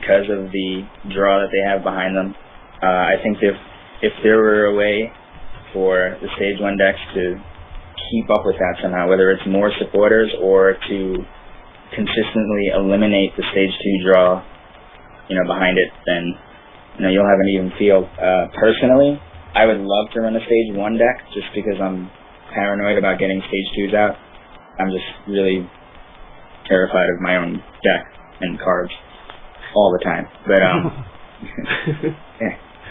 because of the draw that they have behind them. I think if there were a way for the Stage 1 decks to keep up with that somehow, whether it's more supporters or to consistently eliminate the Stage 2 draw, behind it, then, you'll have an even field. Personally, I would love to run a Stage 1 deck just because I'm paranoid about getting Stage 2s out. I'm just really terrified of my own deck and cards all the time. But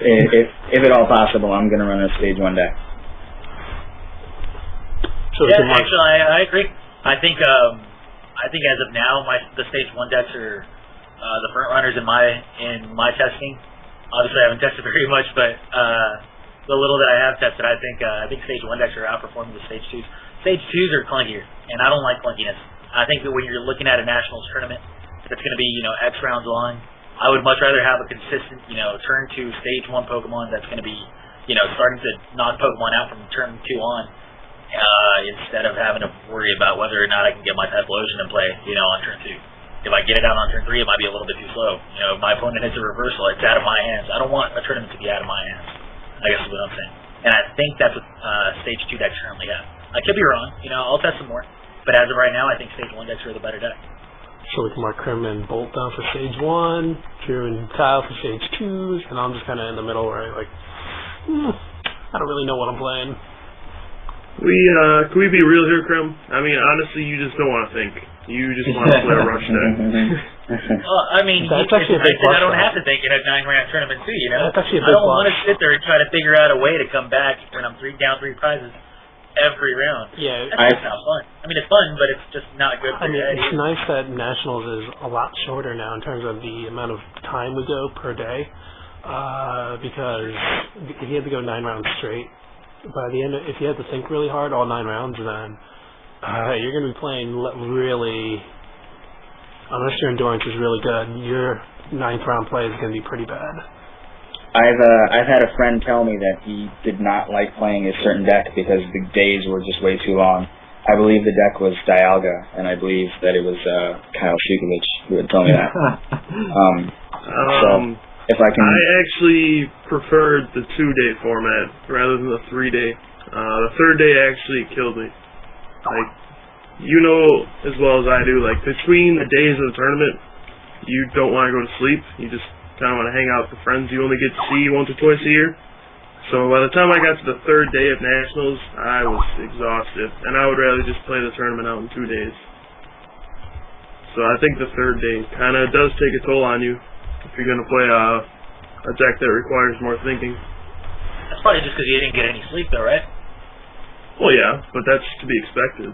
if at all possible, I'm going to run a Stage 1 deck. So yeah, actually, I agree. I think as of now, the Stage 1 decks are the front runners in my testing. Obviously, I haven't tested very much, but the little that I have tested, I think Stage 1 decks are outperforming the Stage 2s. Stage 2s are clunkier, and I don't like clunkiness. I think that when you're looking at a Nationals tournament that's going to be, X rounds long, I would much rather have a consistent, turn 2 Stage 1 Pokemon that's going to be, starting to knock Pokemon out from turn 2 on, instead of having to worry about whether or not I can get my Typhlosion in play, on turn 2. If I get it out on turn 3, it might be a little bit too slow. If my opponent hits a reversal, it's out of my hands. I don't want a tournament to be out of my hands, I guess is what I'm saying. And I think that's what Stage 2 decks currently have. I could be wrong. I'll test some more. But as of right now, I think Stage 1 decks are the better deck. So we can mark Krim and Bolt down for Stage 1, Drew and Kyle for Stage 2s, and I'm just kind of in the middle where I don't really know what I'm playing. Can we be real here, Krim? I mean, honestly, you just don't want to think. You just want to play a rush deck. Well, I mean, that's actually a big plus. I don't have to think in a 9-round tournament too, That's actually a big I don't want to sit there and try to figure out a way to come back when I'm down 3 prizes every round. Yeah, that's just not fun. I mean, it's fun, but it's just not good for day. It's nice that Nationals is a lot shorter now in terms of the amount of time we go per day, because if you had to go 9 rounds straight, by the end, if you had to think really hard all 9 rounds, then you're going to be playing really, unless your endurance is really good, your 9th round play is going to be pretty bad. I've had a friend tell me that he did not like playing a certain deck because the days were just way too long. I believe the deck was Dialga, and I believe that it was Kyle Shukovich who had told me that. So if I can, I actually preferred the 2-day format rather than the 3-day. The 3rd day actually killed me. As well as I do, between the days of the tournament, you don't want to go to sleep. You just kind of want to hang out with the friends you only get to see once or twice a year. So by the time I got to the 3rd day of Nationals, I was exhausted, and I would rather just play the tournament out in 2 days. So I think the 3rd day kind of does take a toll on you if you're going to play a deck that requires more thinking. That's probably just because you didn't get any sleep, though, right? Well, yeah, but that's to be expected.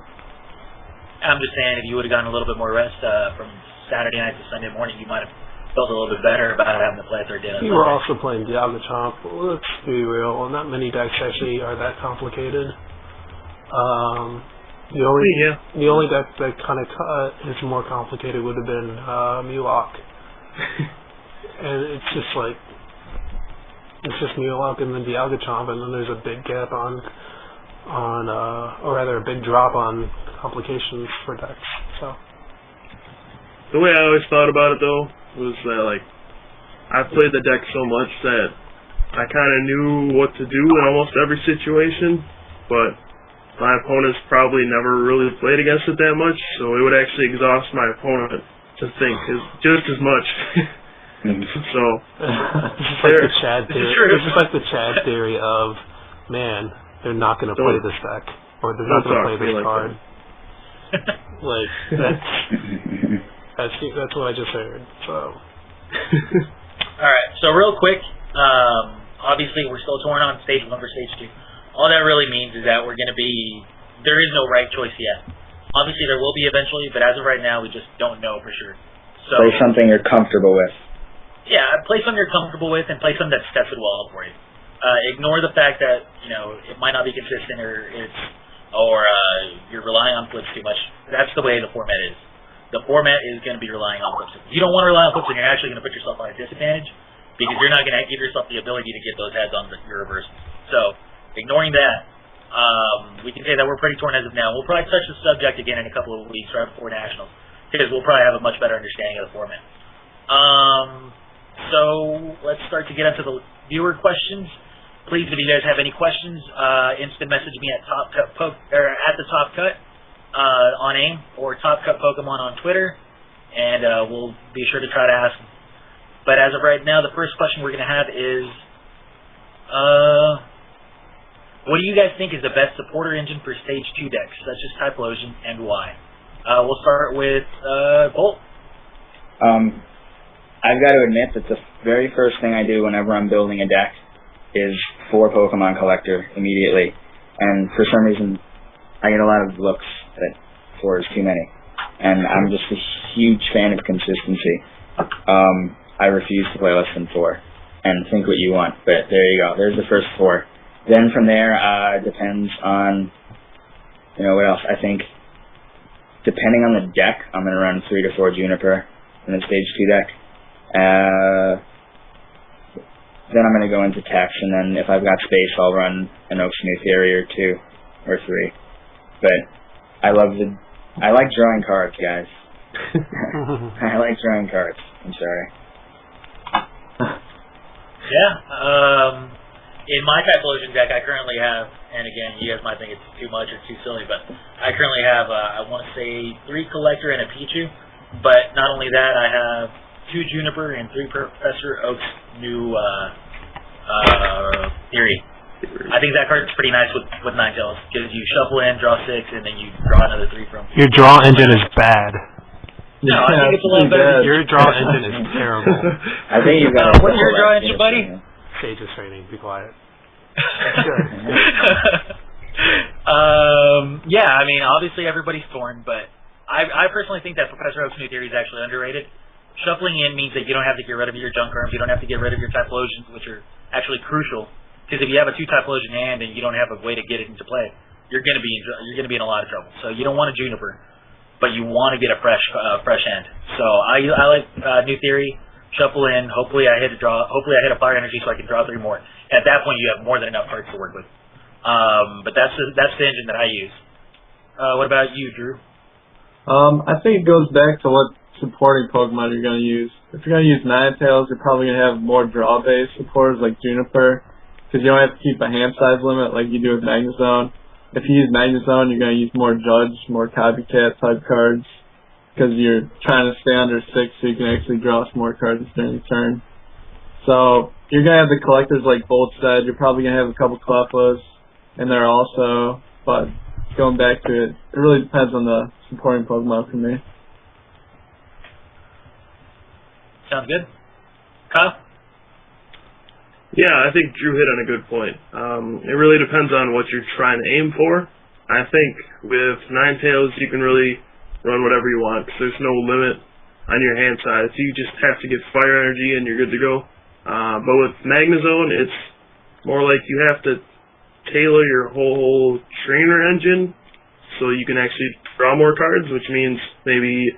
I'm just saying, if you would have gotten a little bit more rest from Saturday night to Sunday morning, you might have felt a little bit better about having to play 3rd day. You were also playing Dialga Chomp. Let's be real, not many decks actually are that complicated. The only deck that kind of is more complicated would have been Mulok. And it's just Mulok and then Dialga Chomp, and then there's a big gap or rather a big drop on complications for decks. So the way I always thought about it though was that I played the deck so much that I kind of knew what to do in almost every situation, but my opponents probably never really played against it that much, so it would actually exhaust my opponent to think just as much. So this is like the Chad theory of, man, they're not going to play this deck, or they're not going to play this card. That's what I just heard. So. All right. So real quick, obviously we're still torn on Stage 1 for Stage 2. All that really means is that there is no right choice yet. Obviously there will be eventually, but as of right now, we just don't know for sure. So play something you're comfortable with. Yeah, play something you're comfortable with, and play something that's tested well for you. Ignore the fact that it might not be consistent, or you're relying on flips too much. That's the way the format is. The format is going to be relying on flips. If you don't want to rely on flips, then you're actually going to put yourself on a disadvantage because you're not going to give yourself the ability to get those heads on your reversals. So, ignoring that, we can say that we're pretty torn as of now. We'll probably touch the subject again in a couple of weeks right before Nationals because we'll probably have a much better understanding of the format. so let's start to get into the viewer questions. Please, if you guys have any questions, instant message me at at the Top Cut on AIM or Top Cut Pokemon on Twitter, and we'll be sure to try to ask them. But as of right now, the first question we're going to have is, what do you guys think is the best supporter engine for Stage 2 decks, such as Typhlosion, and why? We'll start with Bolt. I've got to admit that the very first thing I do whenever I'm building a deck is 4 Pokemon Collector immediately. And for some reason, I get a lot of looks that 4 is too many. And I'm just a huge fan of consistency. I refuse to play less than 4. And think what you want, but there you go. There's the first 4. Then from there, depends on, what else. I think, depending on the deck, I'm going to run 3 to 4 Juniper in the Stage 2 deck. Then I'm going to go into Tex, and then if I've got space, I'll run an Oak's New Theory or 2 or 3. But I like drawing cards, guys. I like drawing cards. I'm sorry. Yeah. In my Typhlosion deck, I currently have, and again, you guys might think it's too much or too silly, but I currently have, I want to say, 3 Collector and a Pichu. But not only that, I have 2 Juniper and 3 Professor Oak's New Theory. I think that card's pretty nice with Ninetales, because you shuffle in, draw 6, and then you draw another 3 from. Your draw engine is bad. No, I think it's a little better. Your draw engine is terrible. I think you've got what's your draw engine, buddy? Stages training. Be quiet. Yeah, I mean, obviously everybody's torn, but I personally think that Professor Oak's New Theory is actually underrated. Shuffling in means that you don't have to get rid of your junk arms, you don't have to get rid of your Typhlosions, which are actually crucial. Because if you have a 2 Typhlosion hand and you don't have a way to get it into play, you're gonna be in a lot of trouble. So you don't want a Juniper, but you want to get a fresh hand. So I like New Theory. Shuffle in. Hopefully I hit a Fire Energy so I can draw 3 more. At that point, you have more than enough cards to work with. But that's the engine that I use. What about you, Drew? I think it goes back to what supporting Pokemon you're going to use. If you're going to use Ninetales, you're probably going to have more draw-based supporters like Juniper, because you don't have to keep a hand size limit like you do with Magnezone. If you use Magnezone, you're going to use more Judge, more Copycat type cards, because you're trying to stay under 6 so you can actually draw some more cards during the turn. So you're going to have the collectors like Bolt said. You're probably going to have a couple Cleflos in there also, but going back to it, it really depends on the supporting Pokemon for me. Sounds good. Kyle? Yeah, I think Drew hit on a good point. It really depends on what you're trying to aim for. I think with Ninetales, you can really run whatever you want, because there's no limit on your hand size. You just have to get Fire Energy and you're good to go. But with Magnezone, it's more like you have to tailor your whole trainer engine so you can actually draw more cards, which means maybe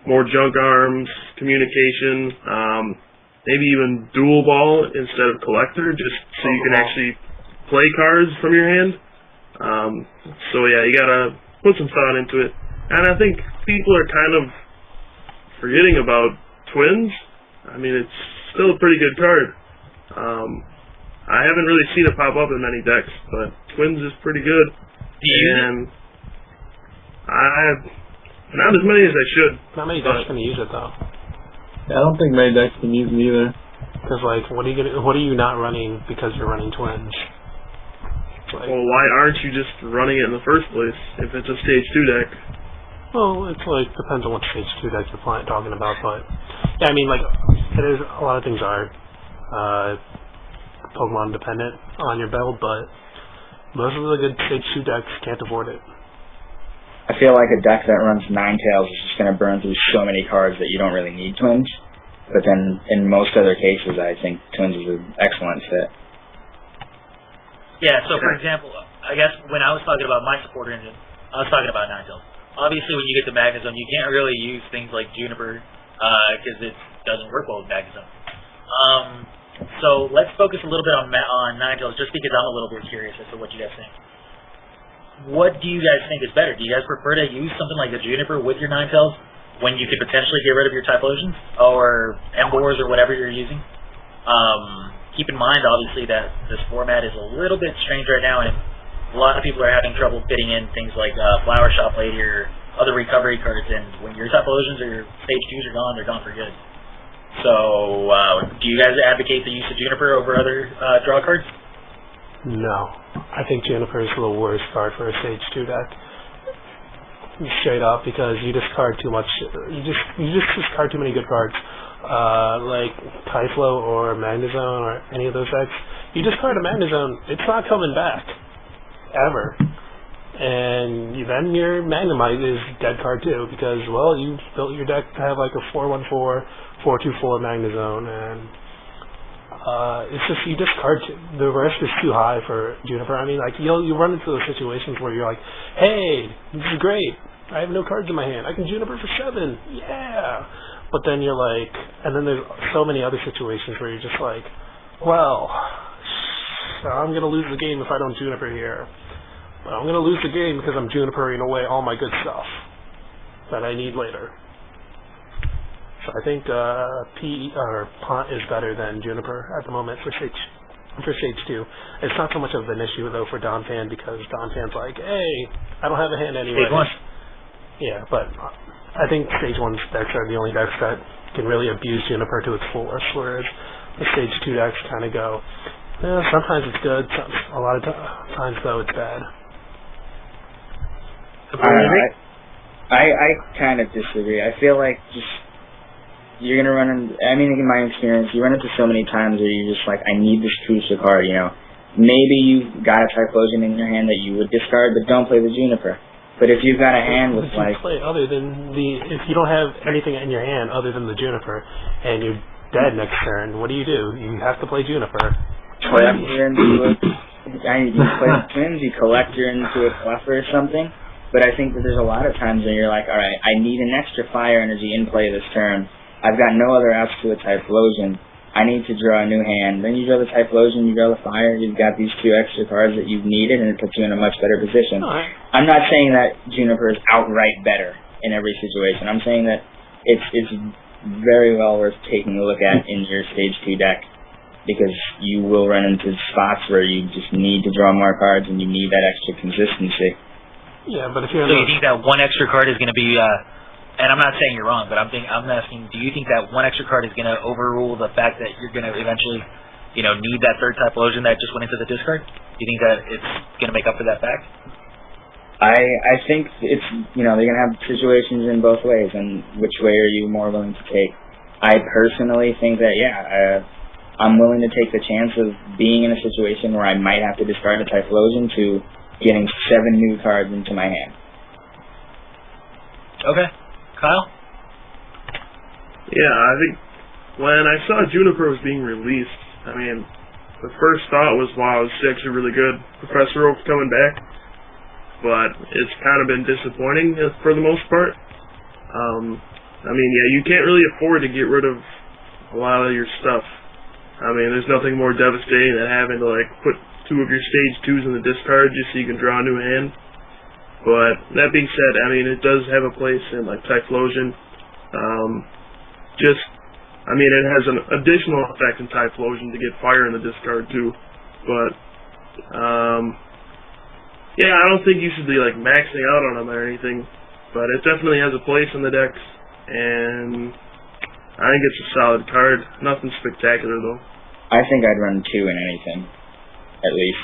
more junk arms, communication, maybe even dual ball instead of collector, just so you can actually play cards from your hand. So yeah, you gotta put some thought into it. And I think people are kind of forgetting about Twins. I mean, it's still a pretty good card. I haven't really seen it pop up in many decks, but Twins is pretty good. And not as many as I should. Not many decks can use it though. Yeah, I don't think many decks can use it either. Because what are you not running because you're running Twins? Well, why aren't you just running it in the first place if it's a Stage 2 deck? Well, it's depends on what Stage 2 deck you're talking about, but yeah, I mean, it is, a lot of things are Pokemon dependent on your build, but most of the good Stage 2 decks can't afford it. I feel like a deck that runs Ninetales is just going to burn through so many cards that you don't really need Twins. But then, in most other cases, I think Twins is an excellent fit. Yeah, so for example, I guess when I was talking about my supporter engine, I was talking about Ninetales. Obviously, when you get to Magnezone, you can't really use things like Juniper, because it doesn't work well with Magnezone. So let's focus a little bit on Ninetales, just because I'm a little bit curious as to what you guys think. What do you guys think is better? Do you guys prefer to use something like the Juniper with your Ninetales when you could potentially get rid of your Typhlosions or Emboars or whatever you're using? Keep in mind, obviously, that this format is a little bit strange right now, and a lot of people are having trouble fitting in things like Flower Shop Lady or other recovery cards, and when your Typhlosions or your Stage 2s are gone, they're gone for good. So, do you guys advocate the use of Juniper over other draw cards? No. I think Juniper is the worst card for a Stage 2 deck. Straight up, because you discard too much. You just discard too many good cards. Like Typhlo or Magnezone or any of those decks. You discard a Magnezone, it's not coming back. Ever. And then your Magnemite is dead card too, because, well, you built your deck to have like a 4/1/4, 4/2/4 Magnezone, and it's just, you discard the risk is too high for Juniper. I mean, like, you run into those situations where you're like, hey, this is great, I have no cards in my hand, I can Juniper for 7, yeah! But then you're like, and then there's so many other situations where you're just like, well, I'm gonna lose the game if I don't Juniper here. But I'm gonna lose the game because I'm Junipering away all my good stuff that I need later. So I think Pont is better than Juniper at the moment for Stage 2. It's not so much of an issue though for Donphan, because Donphan's like, hey, I don't have a hand anyway. Stage 1. Yeah, but I think Stage 1 decks are the only decks that can really abuse Juniper to its fullest, whereas the Stage 2 decks kind of go, sometimes it's good, a lot of times though it's bad. I kind of disagree. I feel like you're gonna run in, I mean, in my experience, you run into so many times where you're just like, I need this crucial card, you know. Maybe you've got a Typhlosion in your hand that you would discard, but don't play the Juniper. But if you've got a hand with like... if you don't have anything in your hand other than the Juniper, and you're dead next turn, what do? You have to play Juniper. Collector into you play Twins, you Collector into a Cleffer or something. But I think that there's a lot of times when you're like, alright, I need an extra fire energy in play this turn. I've got no other outs to a Typhlosion. I need to draw a new hand. Then you draw the Typhlosion, you draw the fire, you've got these 2 extra cards that you've needed, and it puts you in a much better position. I'm not saying that Juniper is outright better in every situation. I'm saying that it's very well worth taking a look at in your Stage 2 deck, because you will run into spots where you just need to draw more cards and you need that extra consistency. Yeah, but if you're so you think that one extra card is going to be, and I'm not saying you're wrong, but I'm asking, do you think that one extra card is going to overrule the fact that you're going to eventually, need that third Typhlosion that just went into the discard? Do you think that it's going to make up for that fact? I think it's, they're going to have situations in both ways, and which way are you more willing to take? I personally think that, I'm willing to take the chance of being in a situation where I might have to discard a Typhlosion to getting 7 new cards into my hand. Okay. Kyle? Yeah, I think when I saw Juniper was being released, I mean, the first thought was, wow, this is actually really good. Professor Oak's coming back. But it's kind of been disappointing for the most part. I mean, you can't really afford to get rid of a lot of your stuff. I mean, there's nothing more devastating than having to, put 2 of your Stage 2s in the discard just so you can draw a new hand. But that being said, I mean, it does have a place in, Typhlosion. It has an additional effect in Typhlosion to get fire in the discard, too. But, I don't think you should be, maxing out on them or anything. But it definitely has a place in the decks, and I think it's a solid card. Nothing spectacular, though. I think I'd run 2 in anything, at least.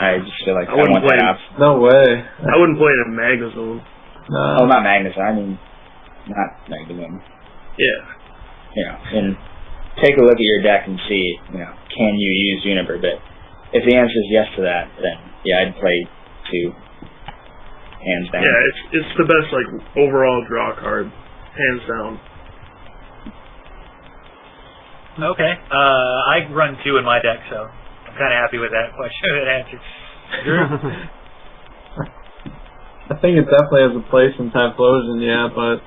I just feel like I wouldn't want play that option. No way. I wouldn't play it in Magnezone. Oh, not Magnus. I mean, not Magnezone. Yeah. And take a look at your deck and see, can you use Juniper? But if the answer is yes to that, then I'd play 2, hands down. Yeah, it's the best overall draw card, hands down. Okay. I run 2 in my deck, so I'm kind of happy with that question, that answer. Drew? I think it definitely has a place in Typhlosion, but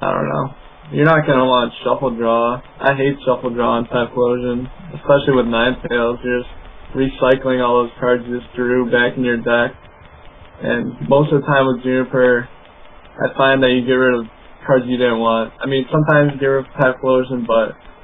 I don't know. You're not going to want Shuffle Draw. I hate Shuffle Draw in Typhlosion, especially with Ninetales. You're just recycling all those cards you just drew back in your deck. And most of the time with Juniper, I find that you get rid of cards you didn't want. I mean, sometimes you get rid of Typhlosion, but